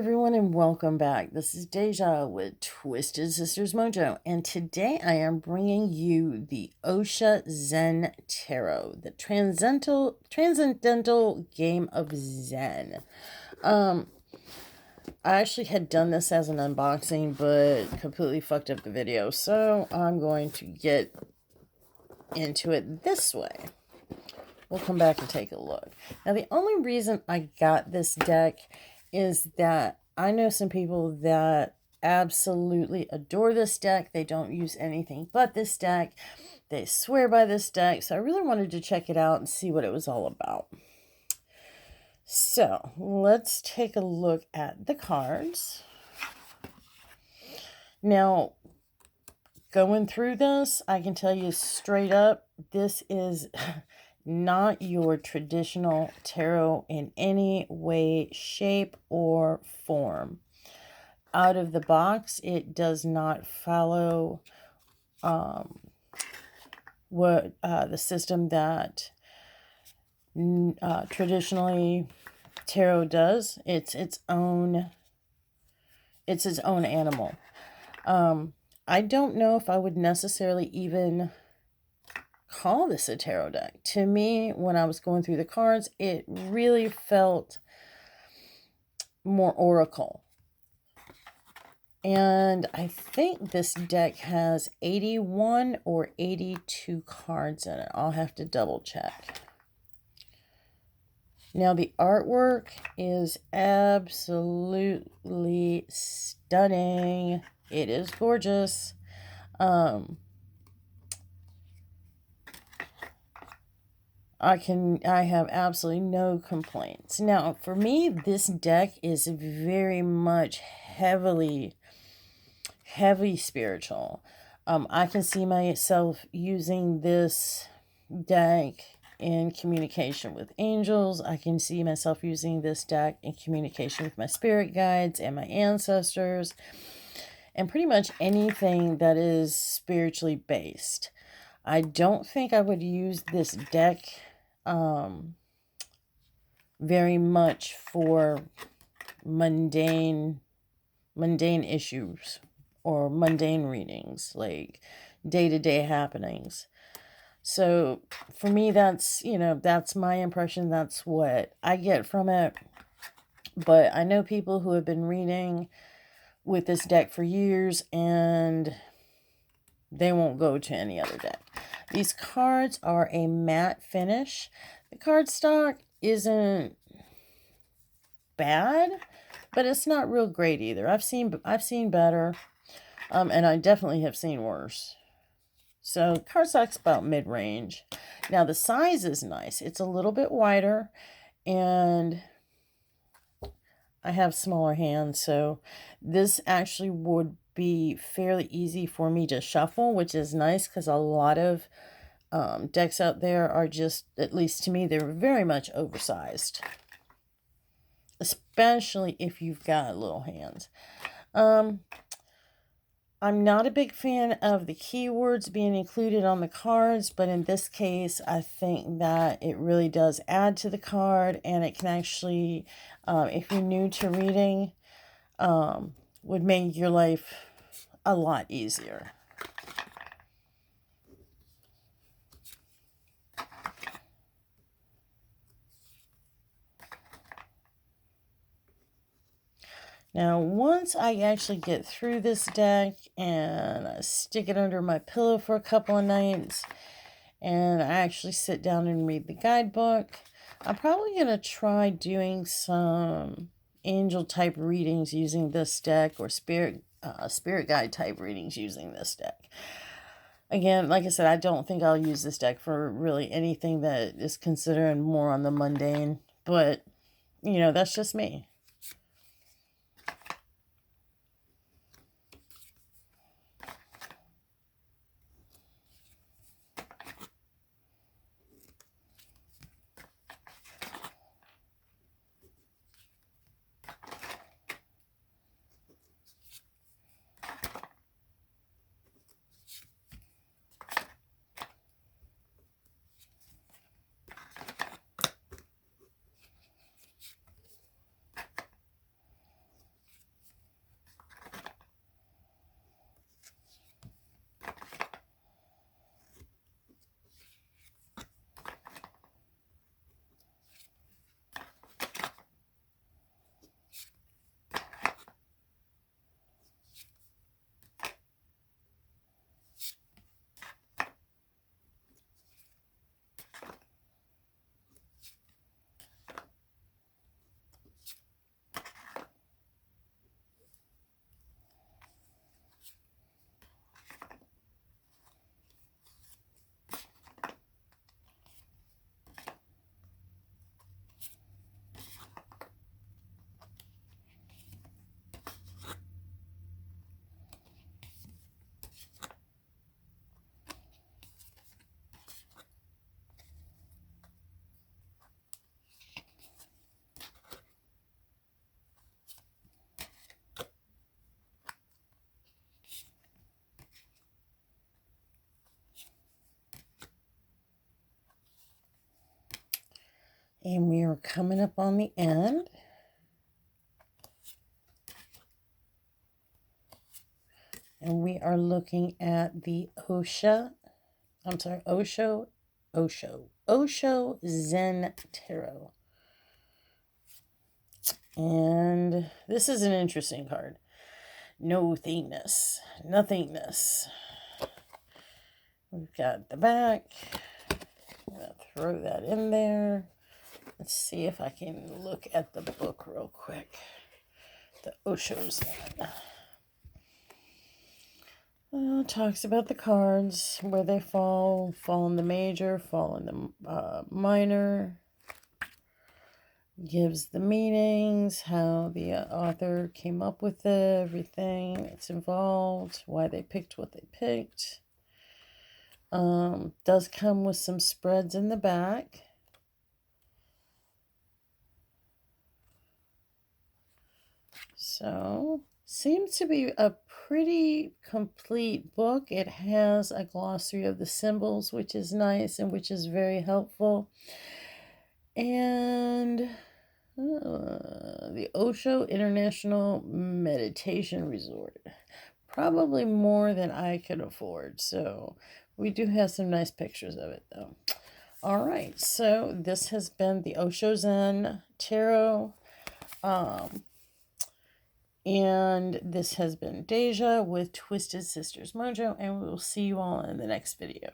everyone, and welcome back. This is Deja with Twisted Sisters Mojo, and today I am bringing you the Osho Zen Tarot, the transcendental game of Zen. I actually had done this as an unboxing, but completely fucked up the video, so I'm going to get into it this way. We'll come back and take a look. Now, the only reason I got this deck is that I know some people that absolutely adore this deck. They don't use anything but this deck. They swear by this deck. So I really wanted to check it out and see what it was all about. So let's take a look at the cards. Now, going through this, I can tell you straight up, this is not your traditional tarot in any way, shape, or form. Out of the box, it does not follow the system that traditionally tarot does. It's its own animal. I don't know if I would necessarily even call this a tarot deck. To me, when I was going through the cards, it really felt more oracle. And I think this deck has 81 or 82 cards in it. I'll have to double check. Now, the artwork is absolutely stunning. It is gorgeous. I have absolutely no complaints. Now, for me, this deck is very much heavy spiritual. I can see myself using this deck in communication with angels. I can see myself using this deck in communication with my spirit guides and my ancestors, and pretty much anything that is spiritually based. I don't think I would use this deck very much for mundane issues or mundane readings, like day-to-day happenings. So for me, that's my impression. That's what I get from it. But I know people who have been reading with this deck for years, and they won't go to any other deck. These cards are a matte finish. The cardstock isn't bad, but it's not real great either. I've seen better, and I definitely have seen worse. So cardstock's about mid-range. Now the size is nice. It's a little bit wider, and I have smaller hands, so this actually would be fairly easy for me to shuffle, which is nice because a lot of decks out there are just, at least to me, they're very much oversized, especially if you've got little hands. I'm not a big fan of the keywords being included on the cards, but in this case, I think that it really does add to the card, and it can actually, if you're new to reading, would make your life a lot easier. Now, once I actually get through this deck and I stick it under my pillow for a couple of nights, and I actually sit down and read the guidebook, I'm probably going to try doing some angel type readings using this deck, or spirit guide type readings using this deck. Again, like I said, I don't think I'll use this deck for really anything that is considered more on the mundane, but that's just me. And we are coming up on the end. And we are looking at the Osho Zen Tarot. And this is an interesting card. Nothingness. We've got the back. I'm going to throw that in there. Let's see if I can look at the book real quick. The Osho Zen. Talks about the cards, where they fall in the major, fall in the minor. Gives the meanings, how the author came up with it, everything that's involved, why they picked what they picked. Does come with some spreads in the back. So, seems to be a pretty complete book. It has a glossary of the symbols, which is nice and which is very helpful. And the Osho International Meditation Resort. Probably more than I could afford. So we do have some nice pictures of it, though. All right. So this has been the Osho Zen Tarot. And this has been Deja with Twisted Sisters Mojo. And we will see you all in the next video.